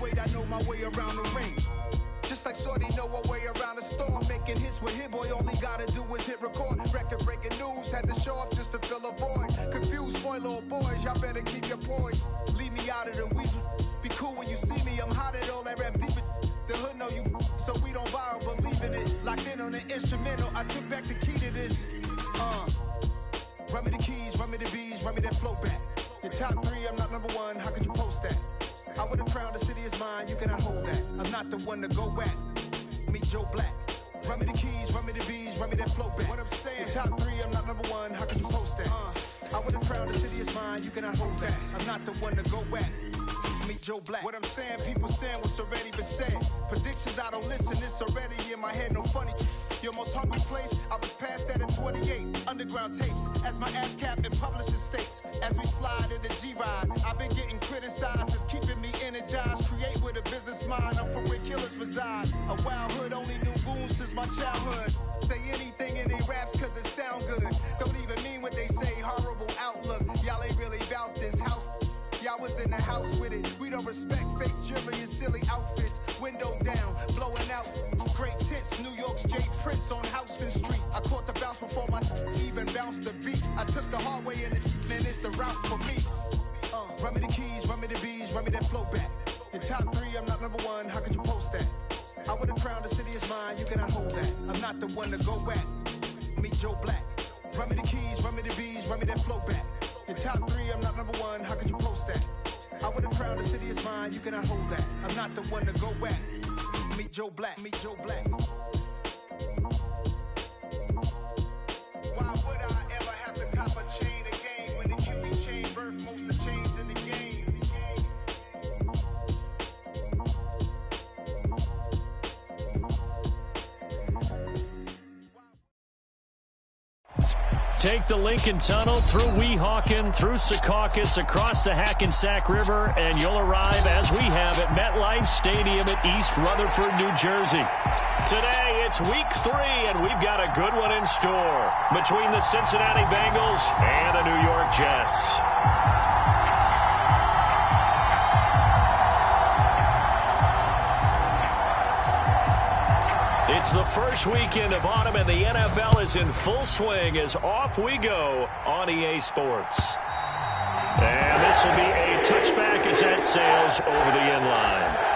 weight, I know my way around the ring. Just like Shorty know her way around the store. Making hits with Hit Boy, all he gotta do is hit record. Record breaking news, had to show up just to fill a void. Confused boy, little boys, y'all better keep your poise. Leave me out of the weasel. Be cool when you see me, I'm hot at all that rap deep. The hood know you, so we don't borrow, believe in it. Locked in on the instrumental, I took back the key to this. Run me the keys, run me the bees, run me that flow back. Your top 3, I'm not number 1, how could you post that? I would have crowned the city is mine, you cannot hold that. I'm not the one to go at. Meet Joe Black. Run me the keys, run me the bees, run me that flow back. What I'm saying, your top 3, I'm not number 1, how could you post that? I would have crowned the city is mine, you cannot hold that. I'm not the one to go at. Meet Joe Black. What I'm saying, people saying what's already been said. Predictions, I don't listen, it's already in my head, no funny. Your most hungry place, I was past that at 28. Underground tapes, as my ass cap in publishing states. As we slide in the G-Ride, I've been getting criticized, it's keeping me energized. Create with a business mind, I'm from where killers reside. A wild hood, only knew goons since my childhood. Say anything in they raps cause it sound good. Don't even mean what they say, horrible outlook. Y'all ain't really about this house. Y'all was in the house with it. We don't respect fake jewelry and silly outfits. Window down, blowing out. Great tits, New York's J. Prince on Houston Street. I caught the bounce before my even bounced the beat. I took the hard way in it, man, it's the route for me. Run me the keys, run me the bees, run me that flow back. Your top 3, I'm not number 1, how could you post that? I would have crowned the city is mine, you cannot hold that. I'm not the one to go at. Meet Joe Black. Run me the keys, run me the bees, run me that flow back. Your top 3, I'm not number 1, how could you post that? I would have crowned the city is mine, you cannot hold that. I'm not the one to go at. Meet Joe Black, meet Joe Black. Why would I ever have to cop a chain again when the QB chain birthed most of the chains in the game? Take the Lincoln Tunnel through Weehawken, through Secaucus, across the Hackensack River, and you'll arrive, as we have, at MetLife Stadium at East Rutherford, New Jersey. Today, it's Week 3, and we've got a good one in store between the Cincinnati Bengals and the New York Jets. It's the first weekend of autumn, and the NFL is in full swing as off we go on EA Sports. And this will be a touchback as that sails over the end line.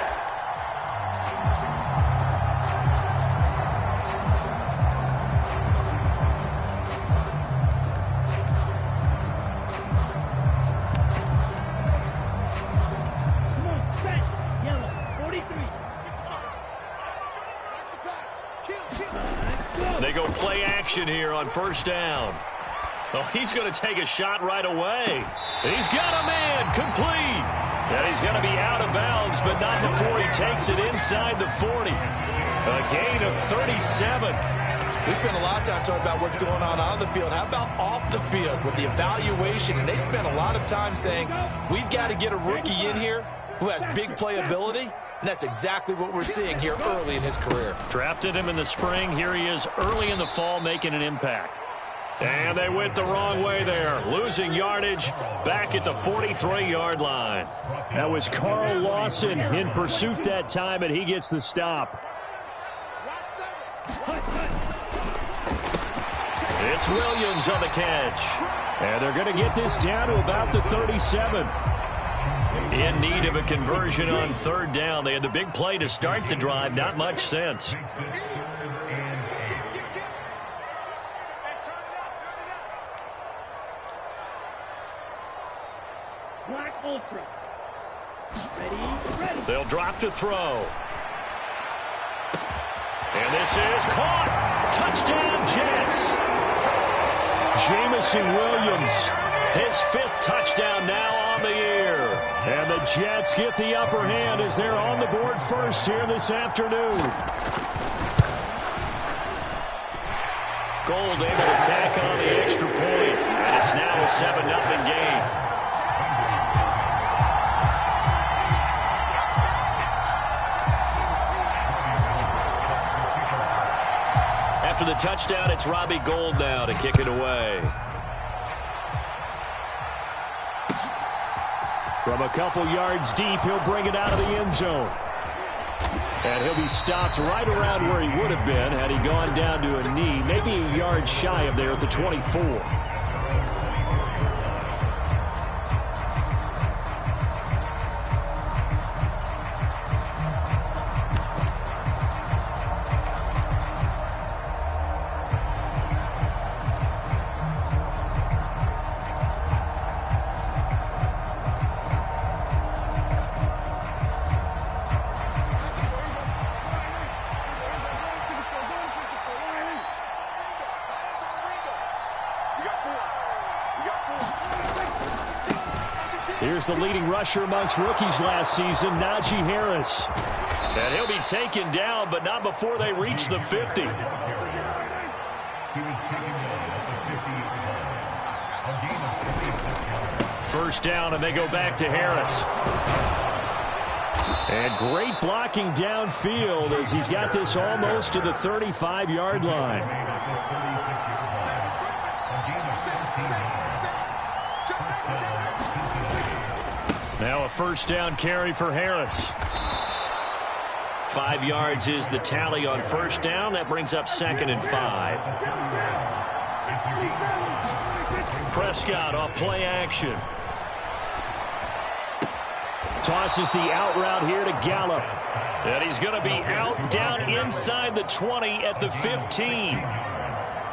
They go play action here on first down. Oh, he's going to take a shot right away. He's got a man complete. And he's going to be out of bounds, but not before he takes it inside the 40. A gain of 37. We spent a lot of time talking about what's going on the field. How about off the field with the evaluation? And they spent a lot of time saying, we've got to get a rookie in here who has big playability. And that's exactly what we're seeing here early in his career. Drafted him in the spring. Here he is early in the fall making an impact. And they went the wrong way there. Losing yardage back at the 43-yard line. That was Carl Lawson in pursuit that time, and he gets the stop. It's Williams on the catch. And they're going to get this down to about the 37. In need of a conversion on third down. They had the big play to start the drive. Not much sense. Black Ultra. Ready. They'll drop to throw. And this is caught. Touchdown, Jets. Jamison Williams, his 5th touchdown now on the year. And the Jets get the upper hand as they're on the board first here this afternoon. Gold able to tack on the extra point. And it's now a 7-0 game. After the touchdown, it's Robbie Gould now to kick it away. From a couple yards deep, he'll bring it out of the end zone. And he'll be stopped right around where he would have been had he gone down to a knee, maybe a yard shy of there at the 24. Here's the leading rusher amongst rookies last season, Najee Harris. And he'll be taken down, but not before they reach the 50. First down, and they go back to Harris. And great blocking downfield as he's got this almost to the 35-yard line. Now a first down carry for Harris. 5 yards is the tally on first down. That brings up 2nd and 5. Prescott off play action. Tosses the out route here to Gallup. And he's going to be out down inside the 20 at the 15.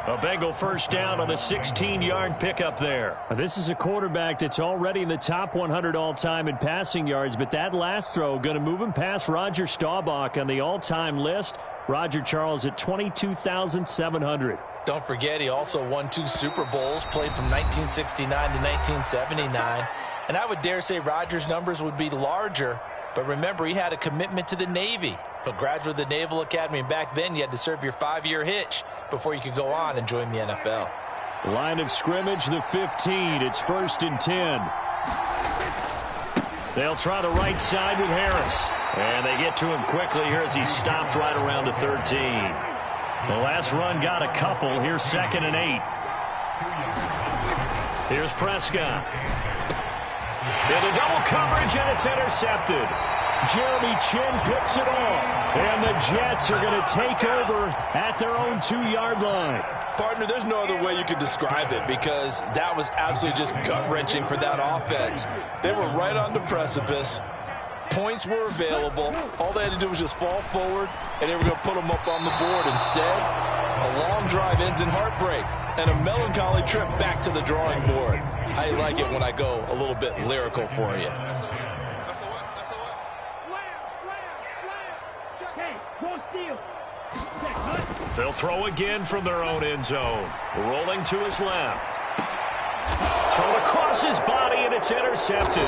A Bengal first down on the 16-yard pickup there. This is a quarterback that's already in the top 100 all-time in passing yards, but that last throw going to move him past Roger Staubach on the all-time list. Roger Charles at 22,700. Don't forget, he also won 2 Super Bowls, played from 1969 to 1979. And I would dare say Roger's numbers would be larger. But remember, he had a commitment to the Navy. For graduate of the Naval Academy, and back then you had to serve your 5-year hitch before you could go on and join the NFL. Line of scrimmage, the 15. It's 1st and 10. They'll try the right side with Harris. And they get to him quickly here as he stopped right around the 13. The last run got a couple. Here's 2nd and 8. Here's Prescott. Into double coverage, and it's intercepted. Jeremy Chinn picks it off. And the Jets are going to take over at their own 2-yard line. Partner, there's no other way you could describe it because that was absolutely just gut-wrenching for that offense. They were right on the precipice. Points were available. All they had to do was just fall forward, and they were going to put them up on the board. Instead, a long drive ends in heartbreak and a melancholy trip back to the drawing board. I like it when I go a little bit lyrical for you. They'll throw again from their own end zone. Rolling to his left. Thrown across his body, and it's intercepted.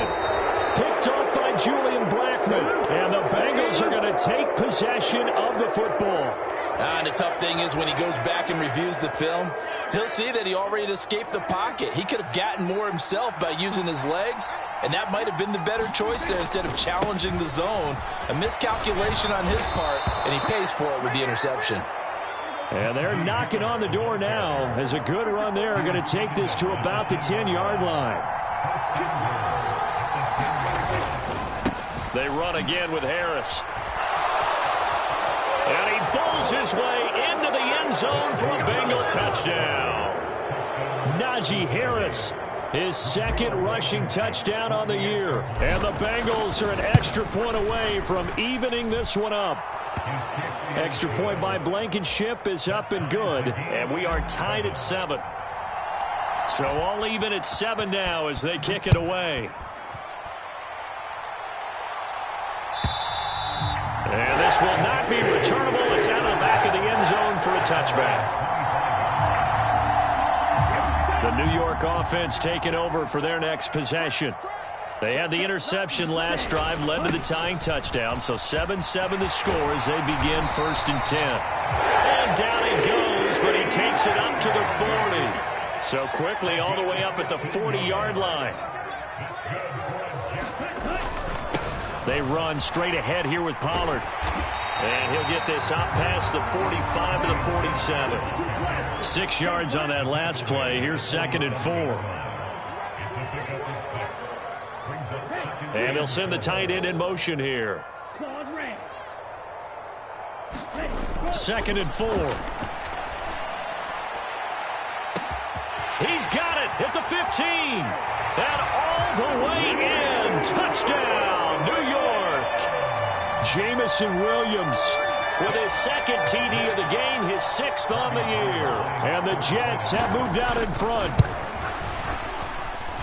Picked off by Julian Blackman. And the Bengals are going to take possession of the football. And the tough thing is when he goes back and reviews the film, he'll see that he already escaped the pocket. He could have gotten more himself by using his legs, and that might have been the better choice there instead of challenging the zone. A miscalculation on his part, and he pays for it with the interception. And they're knocking on the door now as a good run there are going to take this to about the 10-yard line. They run again with Harris. And he bowls his way into the end zone for a Bengal touchdown. Najee Harris, his 2nd rushing touchdown on the year. And the Bengals are an extra point away from evening this one up. Extra point by Blankenship is up and good. And we are tied at 7. So all even at 7 now as they kick it away. And this will not be returnable. It's out of the back of the end zone for a touchback. The New York offense taking over for their next possession. They had the interception last drive, led to the tying touchdown. So 7-7 the score as they begin 1st and 10. And down he goes, but he takes it up to the 40. So quickly all the way up at the 40-yard line. They run straight ahead here with Pollard. And he'll get this out past the 45 to the 47. 6 yards on that last play. Here's 2nd and 4. And they'll send the tight end in motion here. 2nd and 4. He's got it at the 15. And all the way in. Touchdown, New York. Jamison Williams with his 2nd TD of the game, his 6th on the year. And the Jets have moved out in front.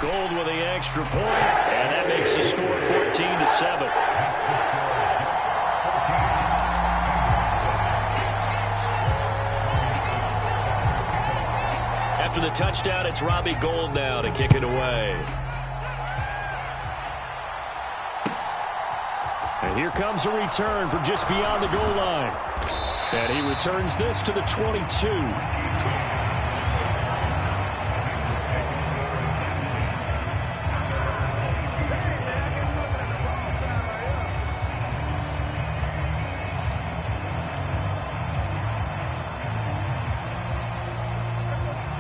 Gold with the extra point, and that makes the score 14-7. After the touchdown, it's Robbie Gould now to kick it away. And here comes a return from just beyond the goal line. And he returns this to the 22.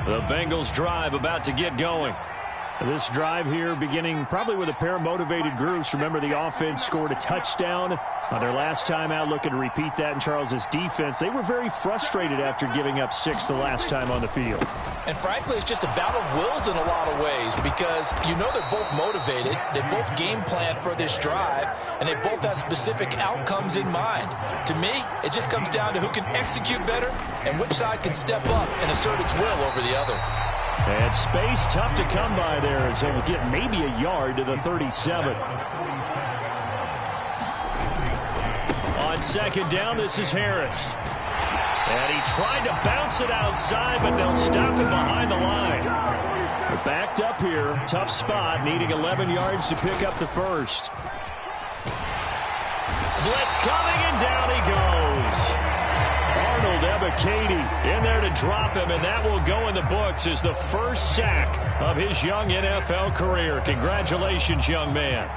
The Bengals drive about to get going. This drive here beginning probably with a pair of motivated groups. Remember, the offense scored a touchdown on their last time out, looking to repeat that in Charles's defense. They were very frustrated after giving up 6 the last time on the field. And frankly, it's just a battle of wills in a lot of ways because you know they're both motivated. They both game plan for this drive, and they both have specific outcomes in mind. To me, it just comes down to who can execute better and which side can step up and assert its will over the other. And space tough to come by there as they will get maybe a yard to the 37. On 2nd down, this is Harris. And he tried to bounce it outside, but they'll stop him behind the line. They're backed up here. Tough spot, needing 11 yards to pick up the first. Blitz coming, and down he goes. Arnold Ebiketie in there to drop him, and that will go in the books as the first sack of his young NFL career. Congratulations, young man.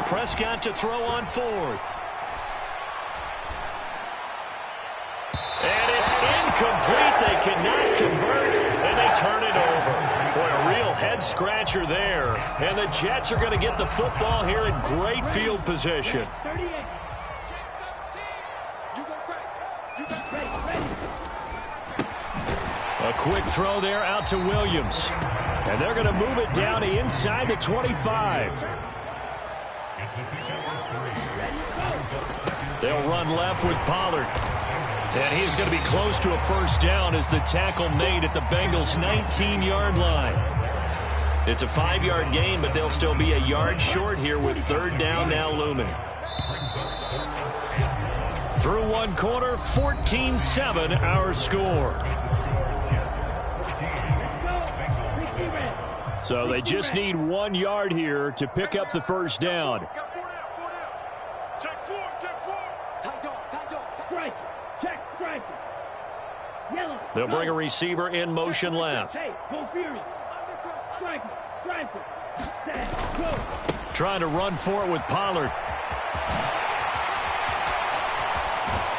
Prescott to throw on 4th. And it's incomplete. They cannot convert, and they turn it over. Boy, a real head-scratcher there. And the Jets are going to get the football here in great field position. A quick throw there out to Williams. And they're going to move it down to inside the 25. They'll run left with Pollard. And he's going to be close to a first down as the tackle made at the Bengals' 19-yard line. It's a 5-yard gain, but they'll still be a yard short here with 3rd down now looming. Through 1 quarter, 14-7 our score. So they just need 1 yard here to pick up the first down. They'll bring a receiver in motion left. Trying to run for it with Pollard.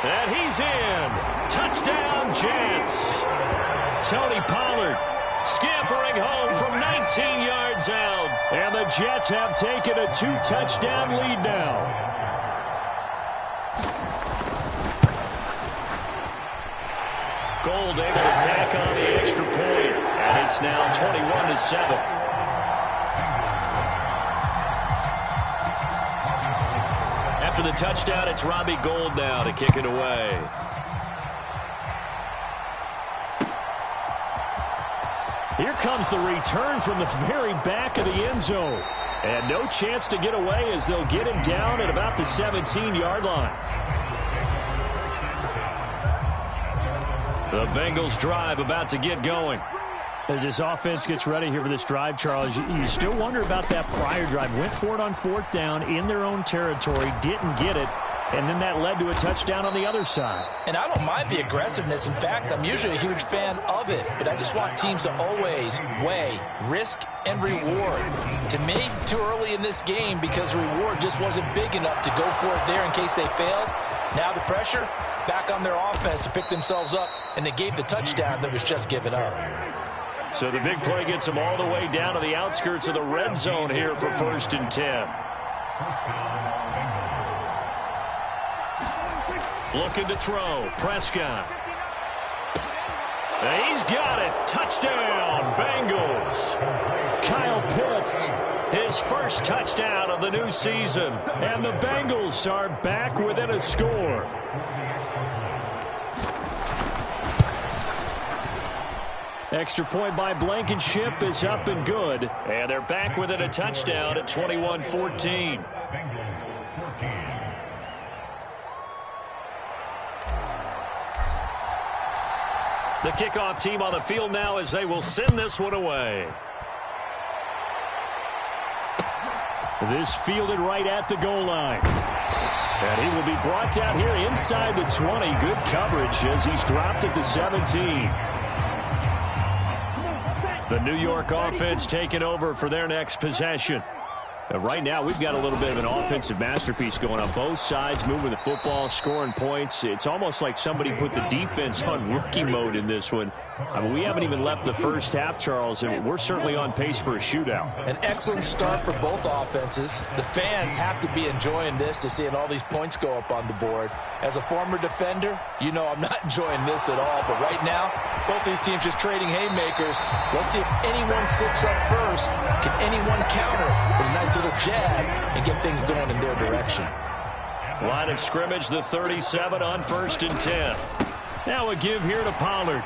And he's in. Touchdown, Jets. Tony Pollard scampering home from 19 yards out. And the Jets have taken a 2-touchdown lead now. Gould able to tack on the extra point, and it's now 21-7. After the touchdown, it's Robbie Gould now to kick it away. Here comes the return from the very back of the end zone. And no chance to get away as they'll get him down at about the 17-yard line. The Bengals drive about to get going. As this offense gets ready here for this drive, Charles, you still wonder about that prior drive. Went for it on 4th down in their own territory, didn't get it, and then that led to a touchdown on the other side. And I don't mind the aggressiveness. In fact, I'm usually a huge fan of it, but I just want teams to always weigh risk and reward. To me, too early in this game because the reward just wasn't big enough to go for it there in case they failed. Now the pressure, back on their offense to pick themselves up and negate the touchdown that was just given up. So the big play gets them all the way down to the outskirts of the red zone here for 1st and 10. Looking to throw. Prescott. He's got it. Touchdown, Bengals. Kyle Pitts, his first touchdown of the new season. And the Bengals are back within a score. Extra point by Blankenship is up and good. And they're back within a touchdown at 21-14. The kickoff team on the field now as they will send this one away. This fielded right at the goal line. And he will be brought down here inside the 20. Good coverage as he's dropped at the 17. The New York offense taking over for their next possession. Right now, we've got a little bit of an offensive masterpiece going on both sides, moving the football, scoring points. It's almost like somebody put the defense on rookie mode in this one. I mean, we haven't even left the first half, Charles, and we're certainly on pace for a shootout. An excellent start for both offenses. The fans have to be enjoying this to seeing all these points go up on the board. As a former defender, you know I'm not enjoying this at all, but right now, both these teams just trading haymakers. Let's see if anyone slips up first. Can anyone counter with a nice little jab and get things going in their direction? Line of scrimmage, the 37 on 1st and 10. Now a give here to Pollard.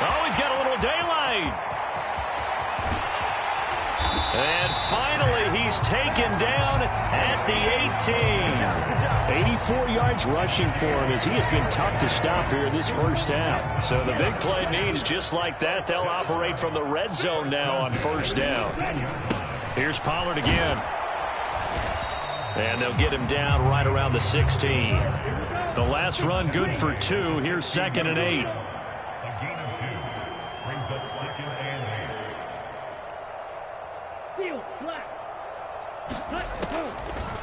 Oh, he's got a little daylight. And finally, he's taken down at the 18. 84 yards rushing for him as he has been tough to stop here in this first half. So the big play means just like that, they'll operate from the red zone now on 1st down. Here's Pollard again. And they'll get him down right around the 16. The last run good for 2. Here's 2nd and 8.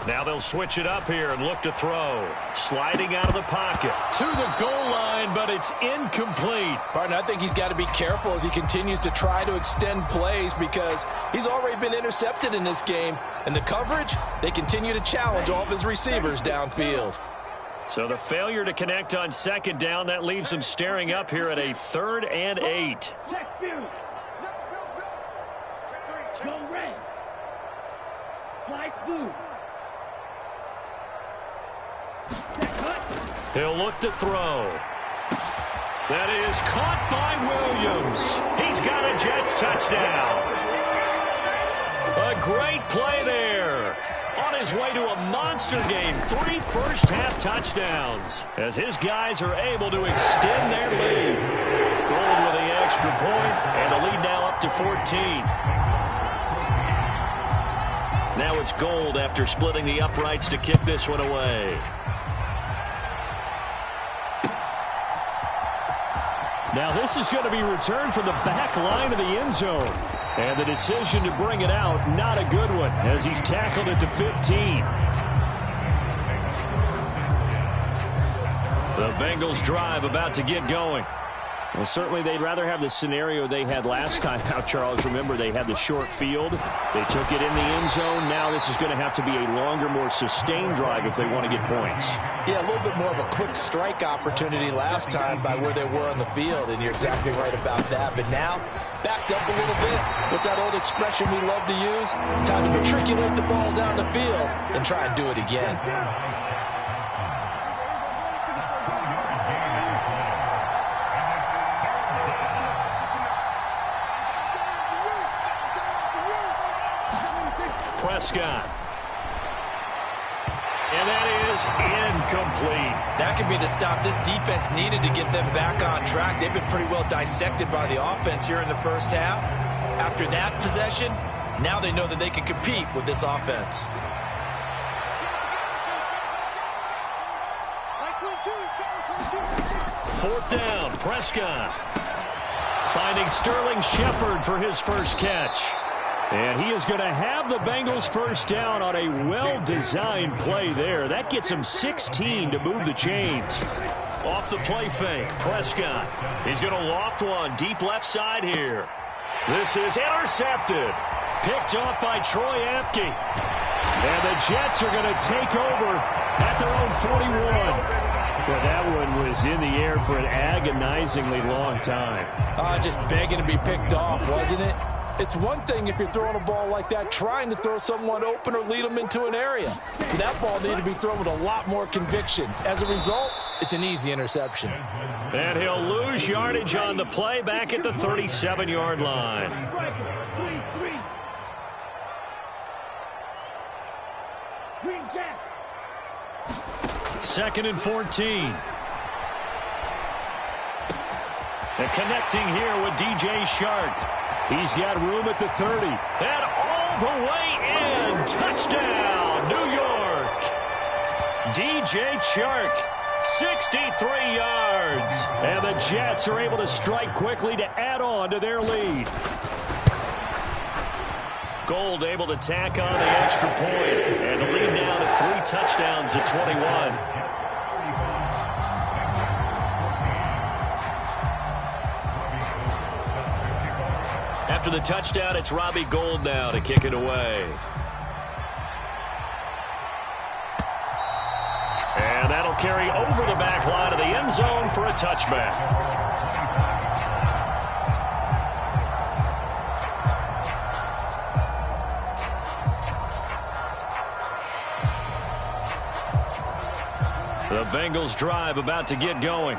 Now they'll switch it up here and look to throw. Sliding out of the pocket to the goal line, but it's incomplete. Partner, I think he's got to be careful as he continues to try to extend plays because he's already been intercepted in this game. And the coverage, they continue to challenge all of his receivers downfield. So the failure to connect on 2nd down, that leaves him staring up here at a 3rd and 8. Go red. Fly blue. He'll look to throw. That is caught by Williams. He's got a Jets touchdown. A great play there. On his way to a monster game, 3 first-half touchdowns. As his guys are able to extend their lead. Gold with the extra point, and the lead now up to 14. Now it's Gold after splitting the uprights to kick this one away. Now this is going to be returned from the back line of the end zone. And the decision to bring it out, not a good one, as he's tackled at the 15. The Bengals drive about to get going. Well, certainly they'd rather have the scenario they had last time out, Charles. Remember, they had the short field. They took it in the end zone. Now this is going to have to be a longer, more sustained drive if they want to get points. Yeah, a little bit more of a quick strike opportunity last time by where they were on the field, and you're exactly right about that. But now, backed up a little bit. What's that old expression we love to use? Time to matriculate the ball down the field and try and do it again. Prescott. And that is incomplete. That could be the stop this defense needed to get them back on track. They've been pretty well dissected by the offense here in the first half. After that possession, now they know that they can compete with this offense. Fourth down, Prescott. Finding Sterling Shepard for his first catch. And he is going to have the Bengals first down on a well-designed play there. That gets him 16 to move the chains. Off the play fake, Prescott. He's going to loft one deep left side here. This is intercepted. Picked off by Troy Apke. And the Jets are going to take over at their own 41. Well, that one was in the air for an agonizingly long time. Just begging to be picked off, wasn't it? It's one thing if you're throwing a ball like that, trying to throw someone open or lead them into an area. But that ball needed to be thrown with a lot more conviction. As a result, it's an easy interception. And he'll lose yardage on the play back at the 37-yard line. Second and 14. And connecting here with DJ Chark. He's got room at the 30. And all the way in. Touchdown, New York. DJ Chark, 63 yards. And the Jets are able to strike quickly to add on to their lead. Gold able to tack on the extra point. And the lead now to 3 touchdowns at 21. After the touchdown, it's Robbie Gould now to kick it away. And that'll carry over the back line of the end zone for a touchback. The Bengals drive about to get going.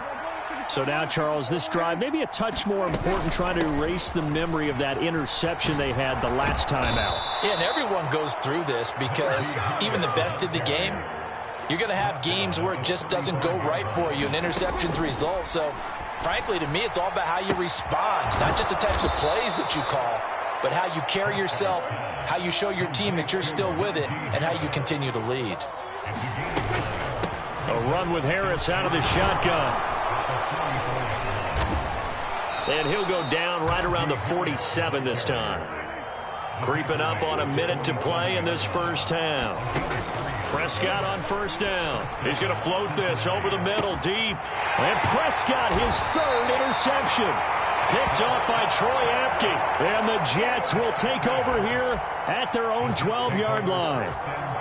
So now, Charles, this drive maybe a touch more important, trying to erase the memory of that interception they had the last time out. Yeah, and everyone goes through this because even the best in the game, you're going to have games where it just doesn't go right for you and interceptions result. So, frankly, to me, it's all about how you respond, not just the types of plays that you call, but how you carry yourself, how you show your team that you're still with it, and how you continue to lead. A run with Harris out of the shotgun. And he'll go down right around the 47 this time. Creeping up on a minute to play in this first half. Prescott on first down. He's going to float this over the middle deep. And Prescott, his 3rd interception. Picked off by Troy Apke. And the Jets will take over here at their own 12-yard line.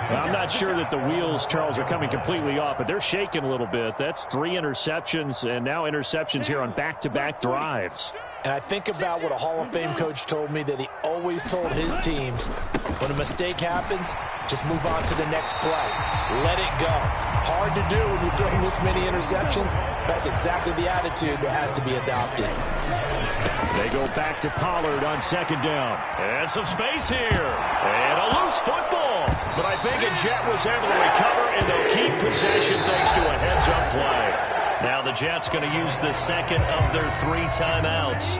Well, I'm not sure that the wheels, Charles, are coming completely off, but they're shaking a little bit. That's 3 interceptions, and now interceptions here on back-to-back drives. And I think about what a Hall of Fame coach told me, that he always told his teams, when a mistake happens, just move on to the next play. Let it go. Hard to do when you're throwing this many interceptions. That's exactly the attitude that has to be adopted. They go back to Pollard on second down. And some space here. And a loose football. But I think a Jet was able to recover, and they'll keep possession thanks to a heads-up play. Now the Jets going to use the second of their 3 timeouts,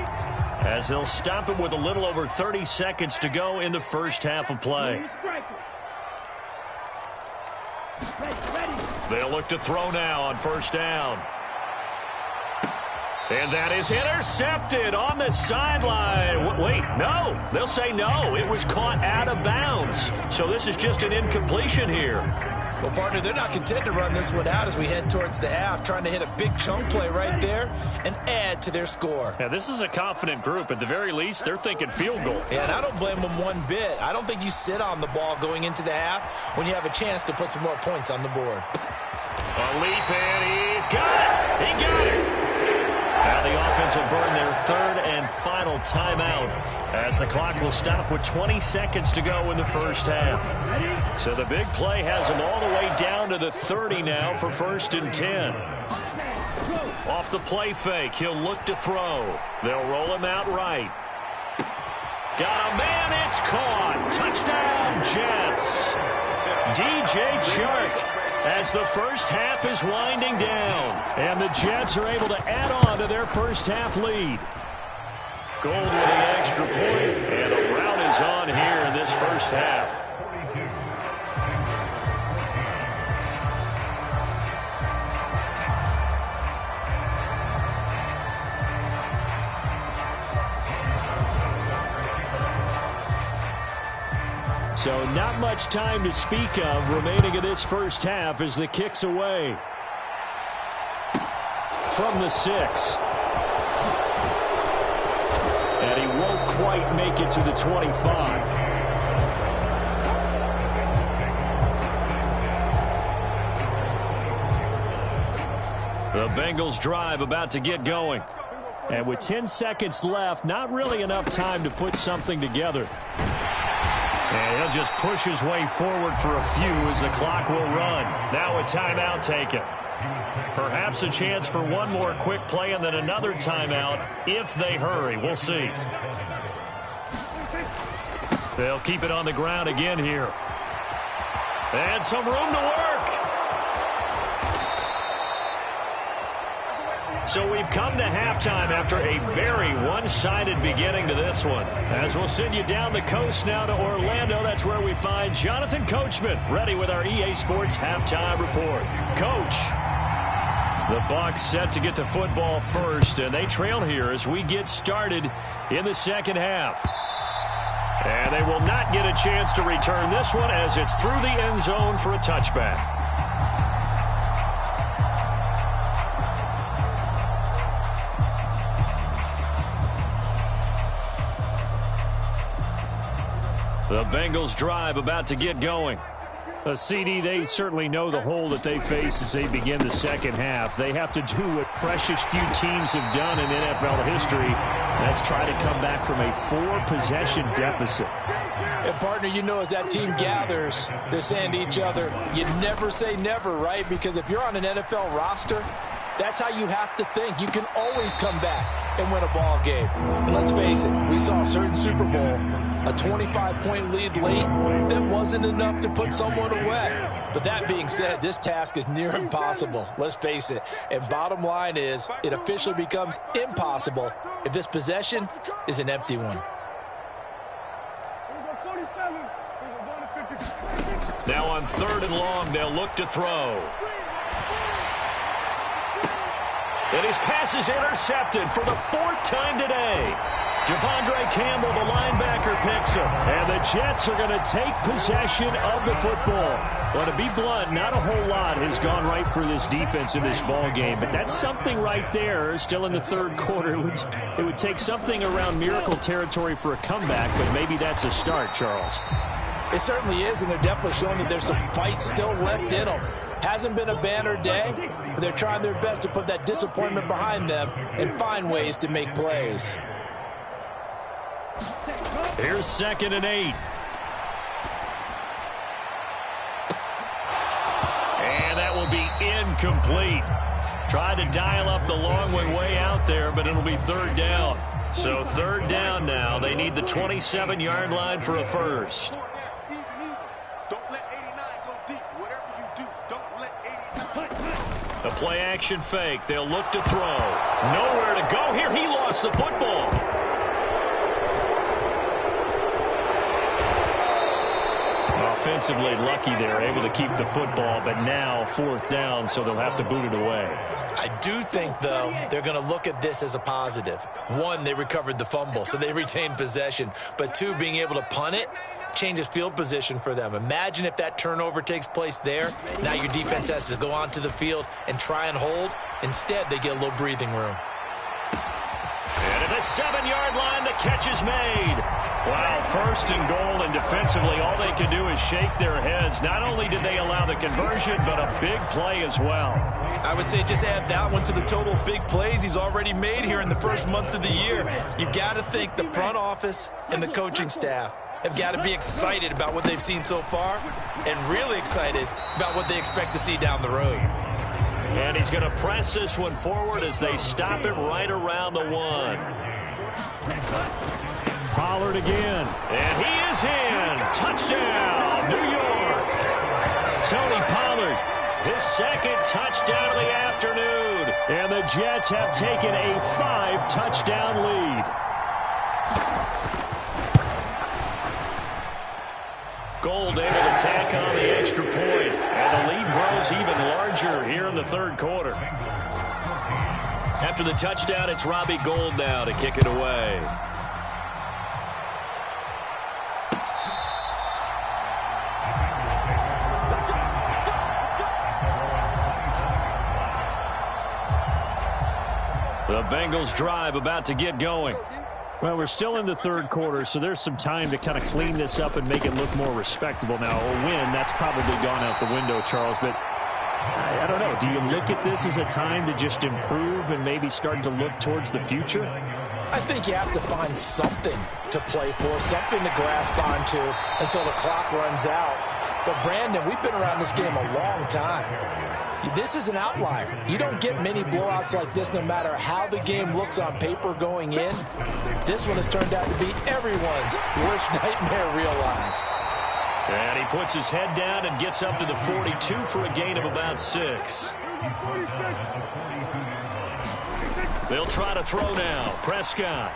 as they'll stop it with a little over 30 seconds to go in the first half of play. They'll look to throw now on first down. And that is intercepted on the sideline. Wait, no. They'll say no. It was caught out of bounds. So this is just an incompletion here. Well, partner, they're not content to run this one out as we head towards the half, trying to hit a big chunk play right there and add to their score. Yeah, this is a confident group. At the very least, they're thinking field goal. Yeah, and I don't blame them one bit. I don't think you sit on the ball going into the half when you have a chance to put some more points on the board. A leap, and he's got it. He got it. Now the offense will burn their 3rd and final timeout, as the clock will stop with 20 seconds to go in the first half. So the big play has them all the way down to the 30 now for 1st and 10. Off the play fake, he'll look to throw. They'll roll him out right. Got a man, it's caught. Touchdown, Jets. DJ Chark, as the first half is winding down. And the Jets are able to add on to their first half lead. Gould with the extra point, and a rout is on here in this first half. So not much time to speak of remaining in this first half as the kick's away. From the 6. And he won't quite make it to the 25. The Bengals drive about to get going. And with 10 seconds left, not really enough time to put something together. And he'll just push his way forward for a few as the clock will run. Now a timeout taken. Perhaps a chance for one more quick play and then another timeout if they hurry. We'll see. They'll keep it on the ground again here. And some room to work. So we've come to halftime after a very one-sided beginning to this one. As we'll send you down the coast now to Orlando, that's where we find Jonathan Coachman ready with our EA Sports Halftime Report. Coach, the Bucs set to get the football first, and they trail here as we get started in the second half. And they will not get a chance to return this one as it's through the end zone for a touchback. The Bengals drive about to get going. CD, they certainly know the hole that they face as they begin the second half. They have to do what precious few teams have done in NFL history. That's try to come back from a 4-possession deficit. And, partner, you know as that team gathers, they're saying to each other, you never say never, right? Because if you're on an NFL roster, that's how you have to think. You can always come back and win a ball game. And let's face it, we saw a certain Super Bowl, a 25-point lead late that wasn't enough to put someone away. But that being said, this task is near impossible. Let's face it. And bottom line is, it officially becomes impossible if this possession is an empty one. Now on 3rd and long, they'll look to throw. And his pass is intercepted for the 4th time today. Devondre Campbell, the linebacker, picks him. And the Jets are going to take possession of the football. Well, to be blunt, not a whole lot has gone right for this defense in this ball game. But that's something right there. Still in the 3rd quarter. It would take something around miracle territory for a comeback, but maybe that's a start, Charles. It certainly is, and they're definitely showing that there's some fight still left in them. Hasn't been a banner day, but they're trying their best to put that disappointment behind them and find ways to make plays. Here's 2nd and 8. And that will be incomplete. Tried to dial up the long way out there, but it'll be 3rd down. So 3rd down now. They need the 27-yard line for a first. A play-action fake. They'll look to throw. Nowhere to go here. He lost the football. Offensively lucky they're able to keep the football, but now 4th down, so they'll have to boot it away. I do think, though, they're going to look at this as a positive. 1, they recovered the fumble, so they retained possession. But 2, being able to punt it changes field position for them. Imagine if that turnover takes place there. Now your defense has to go onto the field and try and hold. Instead, they get a little breathing room. And at the 7-yard line, the catch is made. Wow, 1st and goal, and defensively, all they can do is shake their heads. Not only did they allow the conversion, but a big play as well. I would say just add that one to the total big plays he's already made here in the first month of the year. You've got to think the front office and the coaching staff have got to be excited about what they've seen so far and really excited about what they expect to see down the road. And he's going to press this one forward as they stop it right around the 1. Pollard again. And he is in. Touchdown, New York. Tony Pollard, his 2nd touchdown of the afternoon. And the Jets have taken a 5-touchdown lead. Gold able to tack on the extra point. And the lead grows even larger here in the 3rd quarter. After the touchdown, it's Robbie Gould now to kick it away. Bengals drive about to get going. Well, we're still in the third quarter, so there's some time to kind of clean this up and make it look more respectable. Now, a win, that's probably gone out the window, Charles, but I don't know. Do you look at this as a time to just improve and maybe start to look towards the future? I think you have to find something to play for, something to grasp onto until the clock runs out. But, Brandon, we've been around this game a long time. This is an outlier. You don't get many blowouts like this no matter how the game looks on paper going in. This one has turned out to be everyone's worst nightmare realized. And he puts his head down and gets up to the 42 for a gain of about 6. They'll try to throw now. Prescott.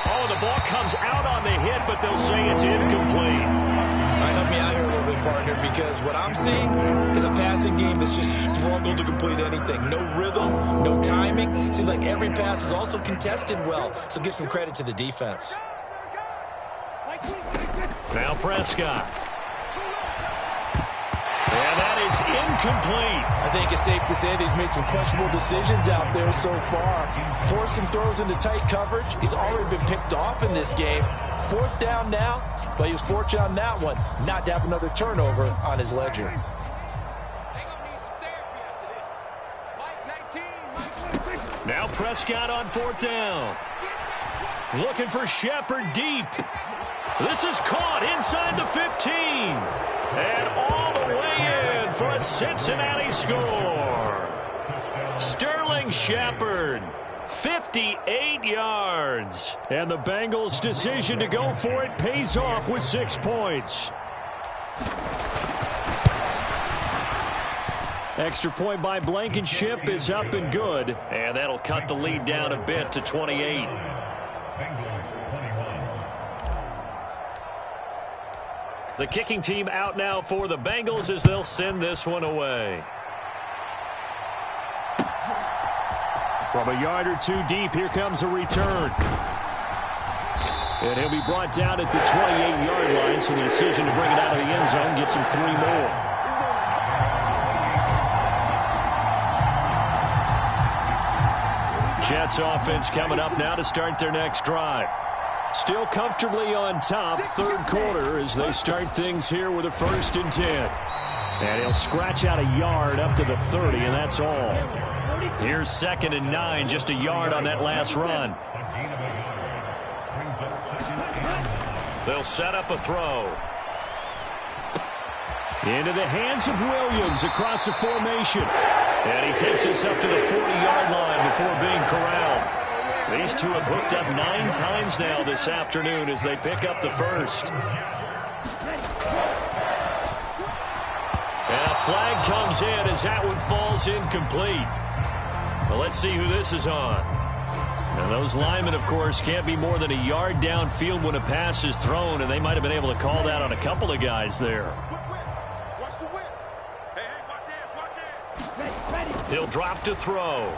Oh, the ball comes out on the hit, but they'll say it's incomplete. Help me out here a little bit, partner, because what I'm seeing is a passing game that's just struggled to complete anything. No rhythm, no timing. Seems like every pass is also contested well, so give some credit to the defense. Now Prescott. And that is incomplete. I think it's safe to say that he's made some questionable decisions out there so far. Forced some throws into tight coverage. He's already been picked off in this game. 4th down now, but he was fortunate on that one not to have another turnover on his ledger. Now Prescott on 4th down. Looking for Shepard deep. This is caught inside the 15. And all the way in for a Cincinnati score. Sterling Shepard. 58 yards. And the Bengals' decision to go for it pays off with 6 points. Extra point by Blankenship is up and good. And that'll cut the lead down a bit to 28. The kicking team out now for the Bengals as they'll send this one away. From a yard or two deep, here comes a return. And he'll be brought down at the 28-yard line, so the decision to bring it out of the end zone gets him 3 more. Jets offense coming up now to start their next drive. Still comfortably on top, third quarter, as they start things here with a 1st and 10. And he'll scratch out a yard up to the 30, and that's all. Here's 2nd and 9, just a yard on that last run. They'll set up a throw. Into the hands of Williams across the formation. And he takes us up to the 40-yard line before being corralled. These two have hooked up 9 times now this afternoon as they pick up the first. And a flag comes in as that one falls incomplete. Well, let's see who this is on. Now, those linemen, of course, can't be more than a yard downfield when a pass is thrown, and they might have been able to call that on a couple of guys there. He'll drop to throw.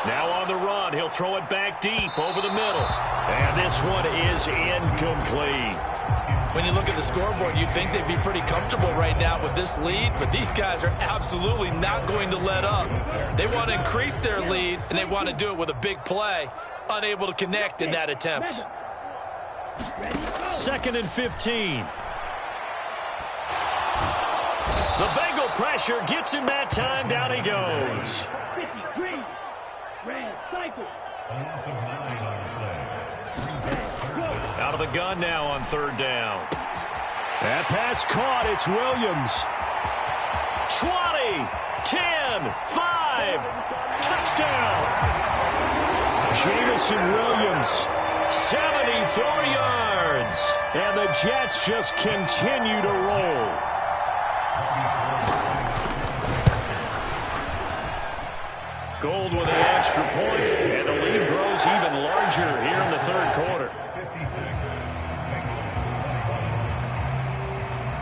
Now on the run, he'll throw it back deep over the middle. And this one is incomplete. When you look at the scoreboard, you'd think they'd be pretty comfortable right now with this lead, but these guys are absolutely not going to let up. They want to increase their lead, and they want to do it with a big play. Unable to connect in that attempt. 2nd and 15. The Bengal pressure gets him that time. Down he goes. 53. Red cycle. Out of the gun now on 3rd down. That pass caught. It's Williams. 20, 10, 5. Touchdown. Jamison Williams. 74 yards. And the Jets just continue to roll. Gold with the extra point, and the lead grows even larger here in the third quarter.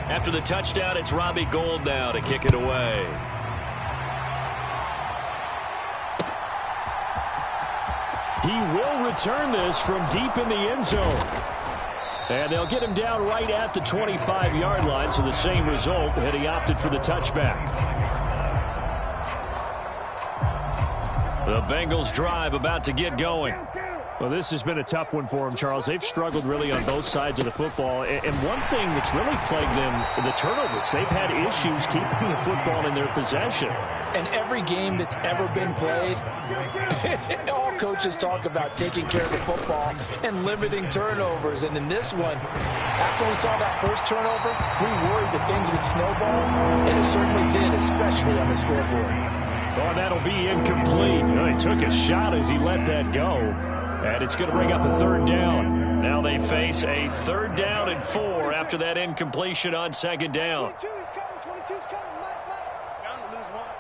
After the touchdown, it's Robbie Gould now to kick it away. He will return this from deep in the end zone. And they'll get him down right at the 25-yard line, so the same result, and he opted for the touchback. The Bengals drive about to get going. Well, this has been a tough one for them, Charles. They've struggled really on both sides of the football. And one thing that's really plagued them, the turnovers. They've had issues keeping the football in their possession. And every game that's ever been played, all coaches talk about taking care of the football and limiting turnovers. And in this one, after we saw that first turnover, we worried that things would snowball, and it certainly did, especially on the scoreboard. Oh, that'll be incomplete. He took a shot as he let that go. And it's going to bring up a third down. Now they face a 3rd down and 4 after that incompletion on 2nd down. 22's coming. 22's coming. Mike. Bound to lose one.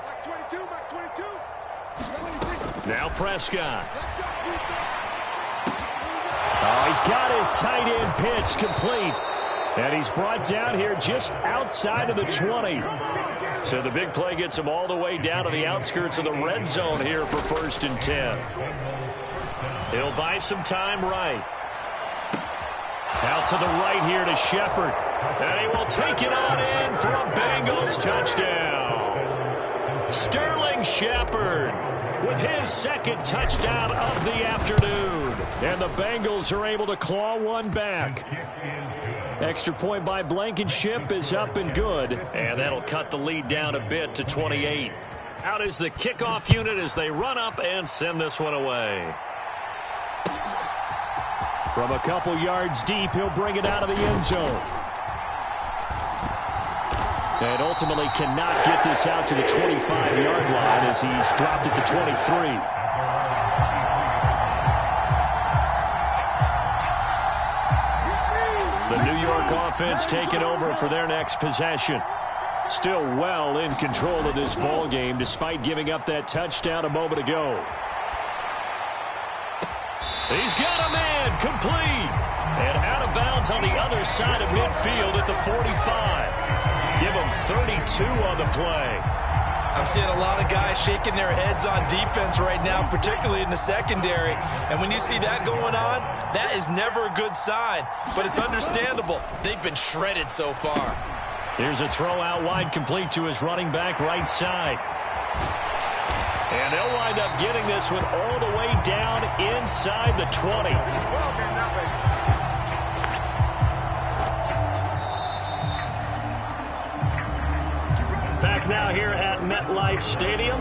Max 22. Max 22. Now Prescott. Oh, he's got his tight end pitch complete. And he's brought down here just outside of the 20. So the big play gets him all the way down to the outskirts of the red zone here for 1st and 10. He'll buy some time right. Out to the right here to Shepard. And he will take it on in for a Bengals touchdown. Sterling Shepard with his 2nd touchdown of the afternoon. And the Bengals are able to claw one back. Extra point by Blankenship is up and good. And that'll cut the lead down a bit to 28. Out is the kickoff unit as they run up and send this one away. From a couple yards deep, he'll bring it out of the end zone. And ultimately cannot get this out to the 25-yard line as he's dropped it to 23. The New York offense taking over for their next possession. Still well in control of this ball game despite giving up that touchdown a moment ago. He's got a man complete. And out of bounds on the other side of midfield at the 45. Give him 32 on the play. I'm seeing a lot of guys shaking their heads on defense right now, particularly in the secondary. And when you see that going on, that is never a good sign. But it's understandable. They've been shredded so far. Here's a throw out wide complete to his running back right side. And they'll wind up getting this one all the way down inside the 20. Back now here at MetLife Stadium.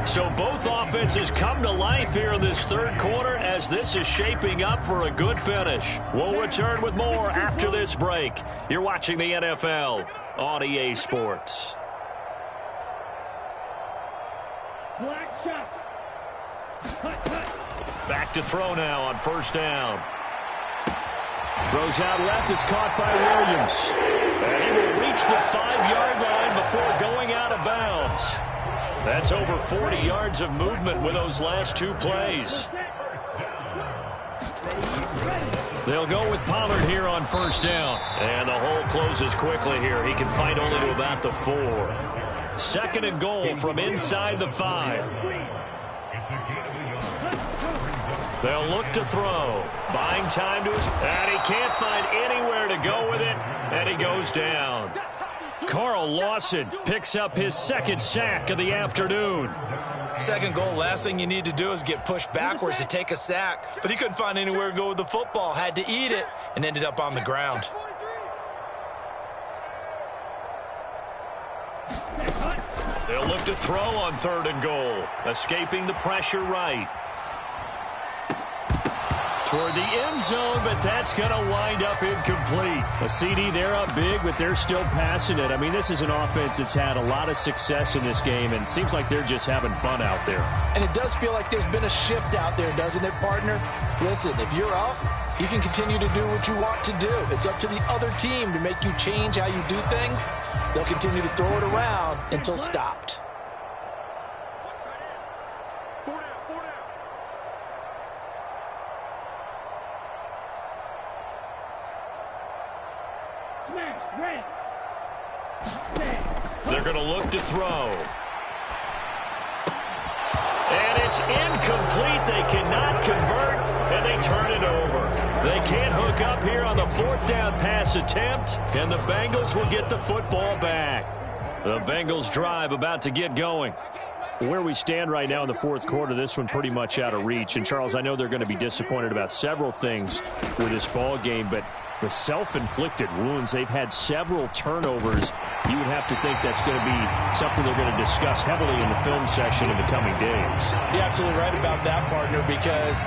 So both offenses come to life here in this 3rd quarter as this is shaping up for a good finish. We'll return with more after this break. You're watching the NFL on EA Sports. Black shot. Back to throw now on 1st down. Throws out left. It's caught by Williams. And he will reach the 5-yard line before going out of bounds. That's over 40 yards of movement with those last 2 plays. They'll go with Pollard here on 1st down. And the hole closes quickly here. He can fight only to about the 4. 2nd and goal from inside the 5. They'll look to throw. Buying time to his... And he can't find anywhere to go with it. And he goes down. Carl Lawson picks up his 2nd sack of the afternoon. 2nd goal, last thing you need to do is get pushed backwards to take a sack. But he couldn't find anywhere to go with the football. Had to eat it and ended up on the ground. They'll look to throw on 3rd and goal. Escaping the pressure right. Toward the end zone, but that's going to wind up incomplete. A CD, they're up big, but they're still passing it. I mean, this is an offense that's had a lot of success in this game, and it seems like they're just having fun out there. And it does feel like there's been a shift out there, doesn't it, partner? Listen, if you're up, you can continue to do what you want to do. It's up to the other team to make you change how you do things. They'll continue to throw it around until stopped. They're going to look to throw. And it's incomplete. They cannot convert, and they turn it over. They can't hook up here on the 4th down pass attempt, and the Bengals will get the football back. The Bengals drive about to get going. Where we stand right now in the fourth quarter, this one pretty much out of reach. And, Charles, I know they're going to be disappointed about several things with this ball game, but the self-inflicted wounds, they've had several turnovers. You would have to think that's going to be something they're going to discuss heavily in the film section in the coming days. You're absolutely right about that, partner, because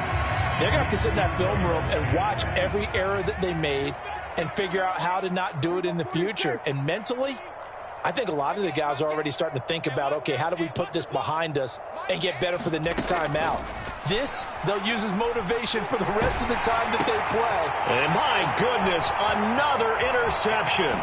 they're going to have to sit in that film room and watch every error that they made and figure out how to not do it in the future. And mentally, I think a lot of the guys are already starting to think about, okay, how do we put this behind us and get better for the next time out? This, they'll use as motivation for the rest of the time that they play. And my goodness, another interception.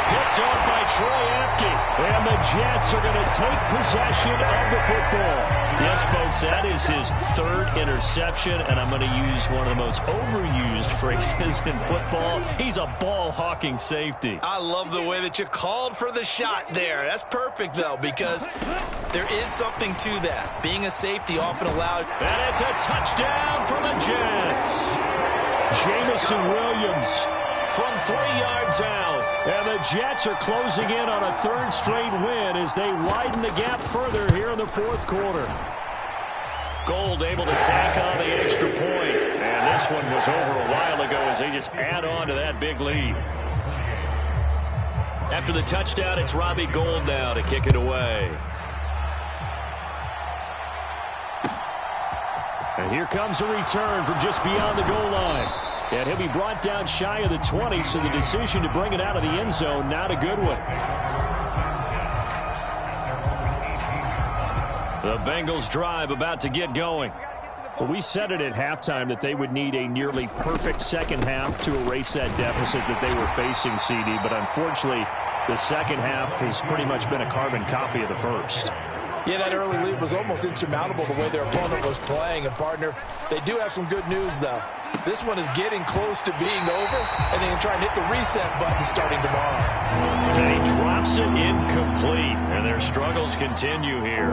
Picked off by Troy Apke. And the Jets are going to take possession of the football. Yes, folks, that is his third interception, and I'm going to use one of the most overused phrases in football. He's a ball-hawking safety. I love the way that you called for the shot there. That's perfect, though, because there is something to that. Being a safety often allows... And it's a touchdown for the Jets. Jamison Williams from 3 yards out. And the Jets are closing in on a third straight win as they widen the gap further here in the fourth quarter. Gold able to tack on the extra point. And this one was over a while ago as they just add on to that big lead. After the touchdown, it's Robbie Gould now to kick it away. And here comes a return from just beyond the goal line. And he'll be brought down shy of the 20, so the decision to bring it out of the end zone, not a good one. The Bengals drive about to get going. Well, we said it at halftime that they would need a nearly perfect second half to erase that deficit that they were facing, CD. But unfortunately, the second half has pretty much been a carbon copy of the first. Yeah, that early lead was almost insurmountable the way their opponent was playing. And, partner, they do have some good news, though. This one is getting close to being over, and they can try and hit the reset button starting tomorrow. And he drops it incomplete, and their struggles continue here.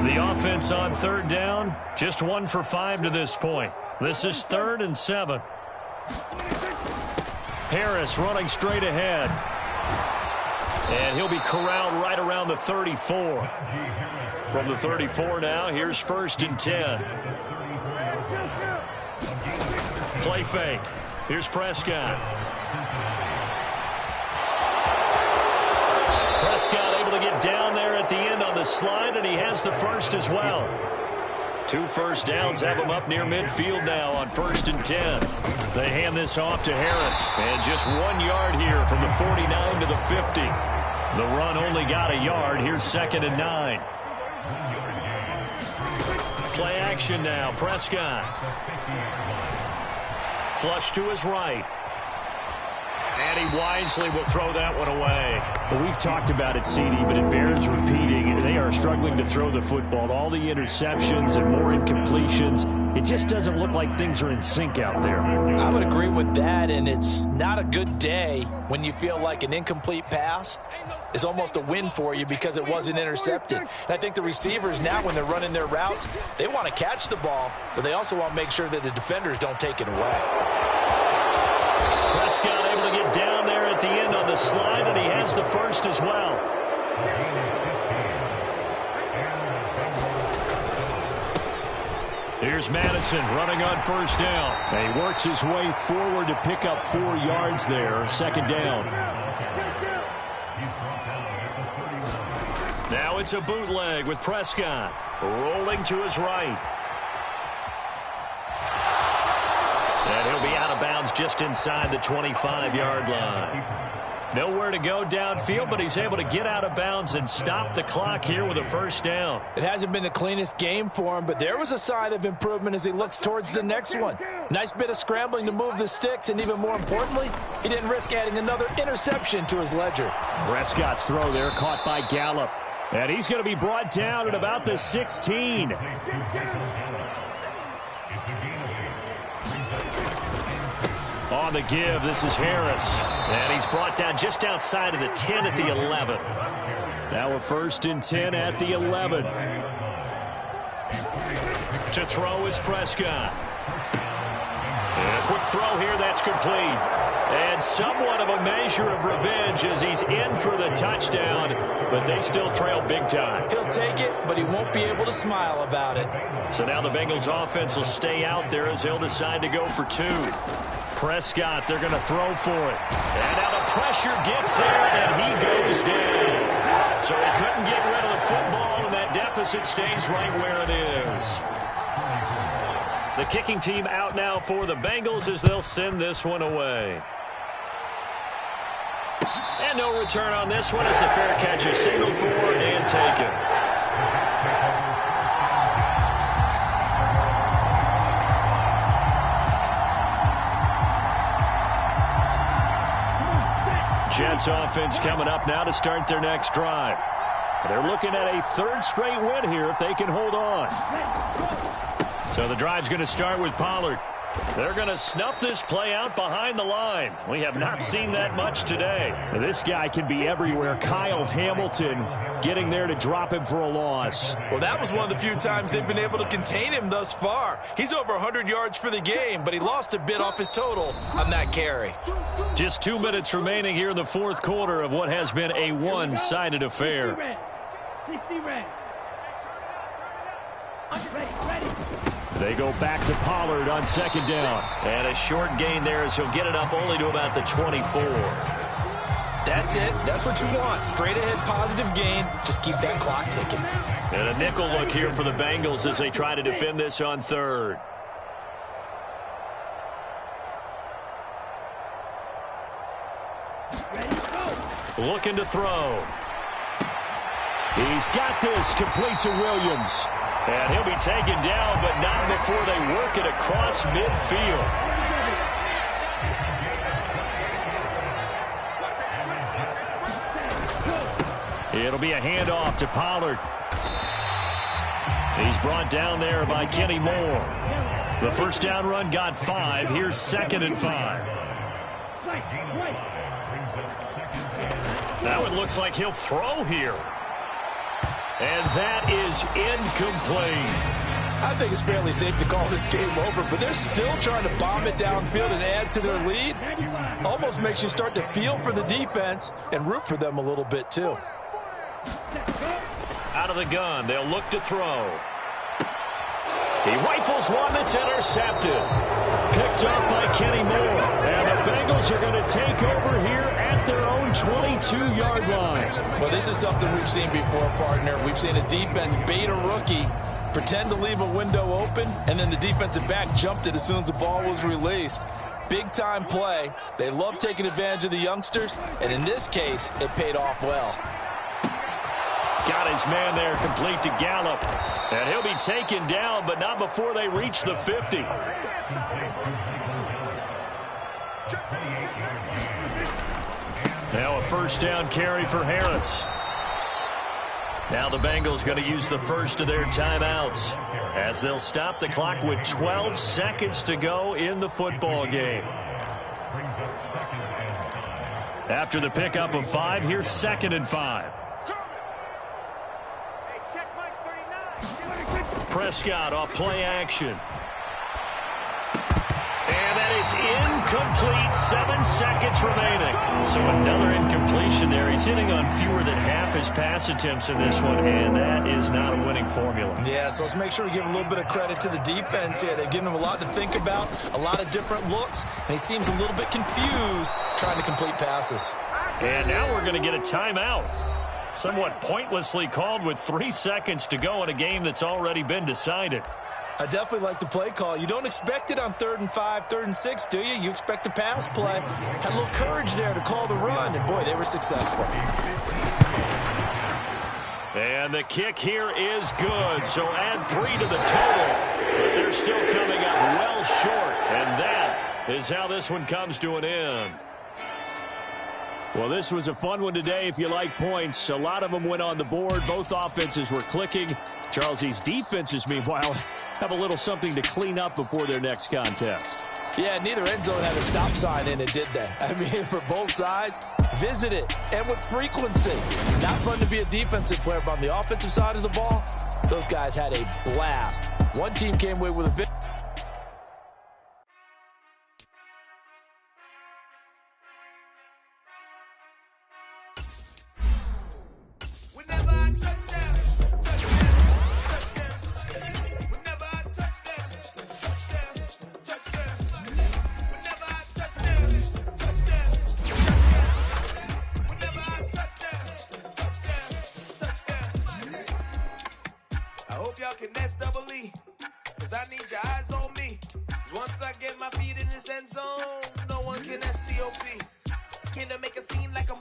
The offense on third down, just 1 for 5 to this point. This is 3rd and 7. Harris running straight ahead. And he'll be corralled right around the 34. From the 34 now, here's 1st and 10. Play fake. Here's Prescott. Prescott able to get down there at the end on the slide, and he has the first as well. 2 first downs have him up near midfield now on 1st and 10. They hand this off to Harris. And just 1 yard here from the 49 to the 50. The run only got a yard. Here's 2nd and 9. Play action now. Prescott. Flush to his right. And he wisely will throw that one away. Well, we've talked about it, CD, but it bears repeating. They are struggling to throw the football. All the interceptions and more incompletions. It just doesn't look like things are in sync out there. I would agree with that, and it's not a good day when you feel like an incomplete pass is almost a win for you because it wasn't intercepted. And I think the receivers now, when they're running their routes, they want to catch the ball, but they also want to make sure that the defenders don't take it away. Prescott able to get down there at the end on the slide, and he has the first as well. Here's Madison running on 1st down. And he works his way forward to pick up 4 yards there. 2nd down. Now it's a bootleg with Prescott rolling to his right. And he'll be out of bounds just inside the 25-yard line. Nowhere to go downfield, but he's able to get out of bounds and stop the clock here with a 1st down. It hasn't been the cleanest game for him, but there was a sign of improvement as he looks towards the next one. Nice bit of scrambling to move the sticks, and even more importantly, he didn't risk adding another interception to his ledger. Prescott's throw there caught by Gallup. And he's going to be brought down at about the 16. On the give, this is Harris. And he's brought down just outside of the 10 at the 11. Now a 1st and 10 at the 11. To throw is Prescott. And a quick throw here, that's complete. And somewhat of a measure of revenge as he's in for the touchdown, but they still trail big time. He'll take it, but he won't be able to smile about it. So now the Bengals offense will stay out there as they'll decide to go for 2. Prescott, they're going to throw for it. And now the pressure gets there, and he goes down. So he couldn't get rid of the football, and that deficit stays right where it is. The kicking team out now for the Bengals as they'll send this one away. And no return on this one as the fair catch is signaled for and taken. Jets offense coming up now to start their next drive. They're looking at a 3rd straight win here if they can hold on. So the drive's going to start with Pollard. They're going to snuff this play out behind the line. We have not seen that much today. This guy can be everywhere. Kyle Hamilton getting there to drop him for a loss. Well, that was one of the few times they've been able to contain him thus far. He's over 100 yards for the game, but he lost a bit off his total on that carry. Just 2 minutes remaining here in the 4th quarter of what has been a one-sided affair. 60 red. They go back to Pollard on 2nd down. And a short gain there as he'll get it up only to about the 24. That's it. That's what you want. Straight ahead positive gain. Just keep that clock ticking. And a nickel look here for the Bengals as they try to defend this on 3rd. Looking to throw. He's got this complete to Williams. And he'll be taken down, but not before they work it across midfield. It'll be a handoff to Pollard. He's brought down there by Kenny Moore. The 1st down run got 5. Here's 2nd and 5. Now it looks like he'll throw here. And that is incomplete. I think it's fairly safe to call this game over, but they're still trying to bomb it downfield and add to their lead. Almost makes you start to feel for the defense and root for them a little bit, too. Out of the gun, they'll look to throw. He rifles one that's intercepted. Picked up by Kenny Moore. And the Bengals are going to take over here at their own 22-yard line. Well, this is something we've seen before, partner. We've seen a defense bait a rookie, pretend to leave a window open, and then the defensive back jumped it as soon as the ball was released. Big-time play. They love taking advantage of the youngsters, and in this case, it paid off well. Got his man there complete to Gallup. And he'll be taken down, but not before they reach the 50. Now a 1st down carry for Harris. Now the Bengals going to use the first of their timeouts as they'll stop the clock with 12 seconds to go in the football game. After the pickup of 5, here's 2nd and 5. Prescott off play action. And that is incomplete. 7 seconds remaining. So another incompletion there. He's hitting on fewer than half his pass attempts in this one, and that is not a winning formula. Yeah, so let's make sure we give a little bit of credit to the defense here. They've given him a lot to think about, a lot of different looks, and he seems a little bit confused trying to complete passes. And now we're going to get a timeout. Somewhat pointlessly called with 3 seconds to go in a game that's already been decided. I definitely like the play call. You don't expect it on 3rd and 5, 3rd and 6, do you? You expect a pass play. Had a little courage there to call the run, and boy, they were successful. And the kick here is good, so add 3 to the total. But they're still coming up well short, and that is how this one comes to an end. Well, this was a fun one today if you like points. A lot of them went on the board. Both offenses were clicking. Charles, these defenses, meanwhile, have a little something to clean up before their next contest. Yeah, neither end zone had a stop sign in it, did they? I mean, for both sides, visit it, and with frequency. Not fun to be a defensive player, but on the offensive side of the ball, those guys had a blast. One team came away with a victory. y'all can S-double-E. Cause I need your eyes on me. Once I get my feet in this end zone, no one can STOP. Killer make a scene like a